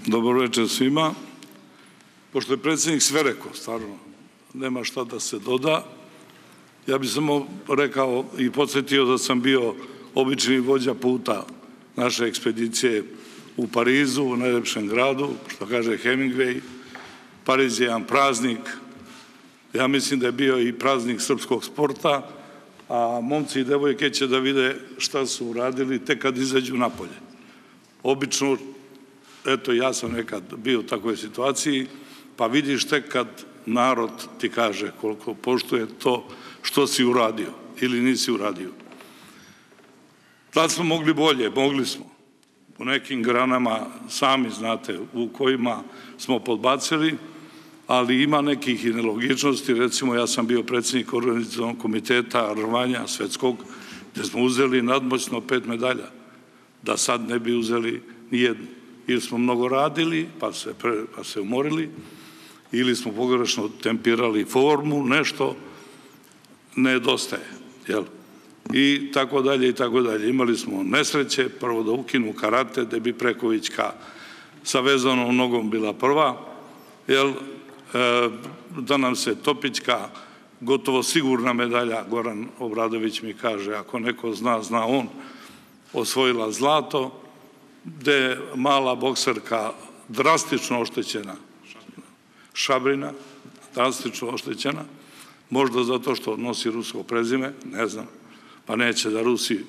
Dobro večer svima. Pošto je predsjednik sve rekao, stvarno, nema šta da se doda, ja bih samo rekao i podsjetio da sam bio obični vođa puta naše ekspedicije u Parizu, u najljepšem gradu, što kaže Hemingway. Pariz je jedan praznik, ja mislim da je bio i praznik srpskog sporta, a momci i devojke će da vide šta su uradili tek kad izađu napolje. Obično, eto ja sam nekad bio u takvoj situaciji, pa vidiš tek kad narod ti kaže koliko poštuje to što si uradio ili nisi uradio. Tad smo mogli bolje, mogli smo. U nekim granama, sami znate, u kojima smo podbacili, ali ima nekih i nelogičnosti. Recimo, ja sam bio predsjednik organizacionog komiteta rvanja svetskog, gde smo uzeli nadmoćno 5 medalja, da sad ne bi uzeli nijednu. Ili smo mnogo radili, pa se umorili, ili smo pogrešno tempirali formu, nešto nedostaje, jel? I tako dalje, i tako dalje. Imali smo nesreće, prvo da ukinu karate, da bi Prekovićka sa vezanom nogom bila prva, jel? Da nam se Topićka, gotovo sigurna medalja, Goran Obradović mi kaže, ako neko zna, zna on, osvojila zlato, gde je mala bokserka drastično oštećena, Šabrina, drastično oštećena, možda zato što nosi rusko prezime, ne znam, pa neće da Rusi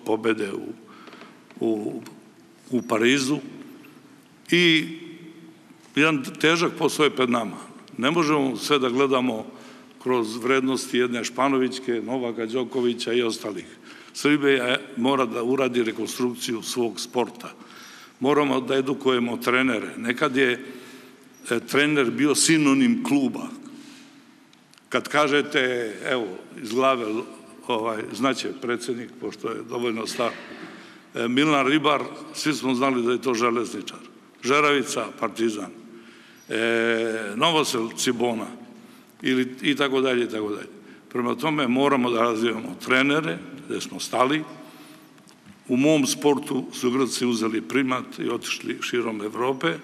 pobede u Parizu. I jedan težak posao je pred nama. Ne možemo sve da gledamo kroz vrednosti jedne Španovićke, Novaka Đokovića i ostalih. Srbija mora da uradi rekonstrukciju svog sporta. Moramo da edukujemo trenere. Nekad je trener bio sinonim kluba. Kad kažete, evo, iz glave, znaće predsjednik, pošto je dovoljno star, Milan Ribar, svi smo znali da je to železničar. Žeravica, Partizan. Novosel, Cibona. I tako dalje, i tako dalje. Prema tome moramo da razvijamo trenere, gde smo stali. U mom sportu su Grci uzeli primat i otišli širom Evrope,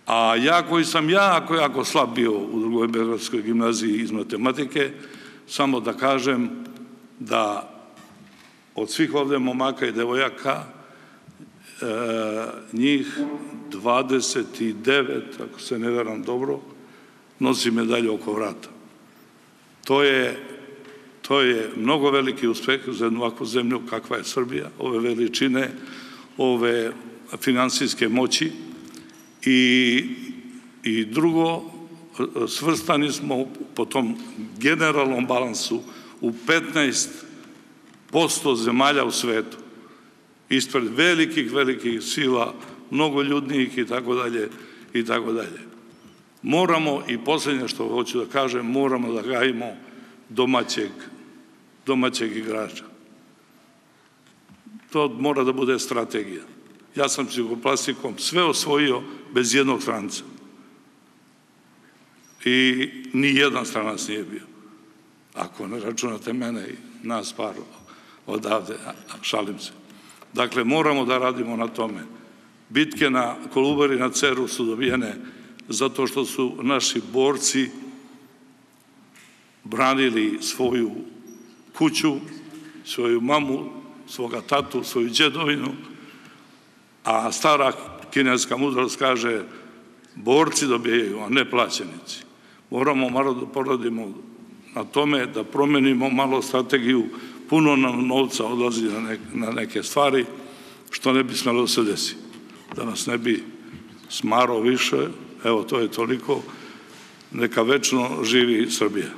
a ja koji sam jako slab bio u drugoj beogradskoj gimnaziji iz matematike, samo da kažem da od svih ovde momaka i devojaka njih 29, ako se ne veram dobro, nosi medalju oko vrata. To je mnogo veliki uspeh za jednu ovakvu zemlju kakva je Srbija, ove veličine, ove finansijske moći. I drugo, svrstani smo po tom generalnom balansu u 15% zemalja u svetu. Ispred velikih sila, mnogo ljudnijih i tako dalje, i tako dalje. Moramo, i posljednje što hoću da kažem, moramo da gajimo domaćeg igrača. To mora da bude strategija. Ja sam s Jugoplastikom sve osvojio bez jednog stranca. I ni jedan stranac nije bio. Ako ne računate mene i nas par odavde, šalim se. Dakle, moramo da radimo na tome. Bitke na Kolubari, na Ceru su dobijene zato što su naši borci branili svoju kuću, svoju mamu, svoga tatu, svoju đedovinu, a stara kineska mudrost kaže borci dobijaju, a ne plaćenici. Moramo malo da poradimo na tome, da promenimo malo strategiju, puno nam novca odlazi na neke stvari, što ne bi smelo da se desi. Da nas ne bi smaro više, evo to je toliko, neka večno živi Srbija.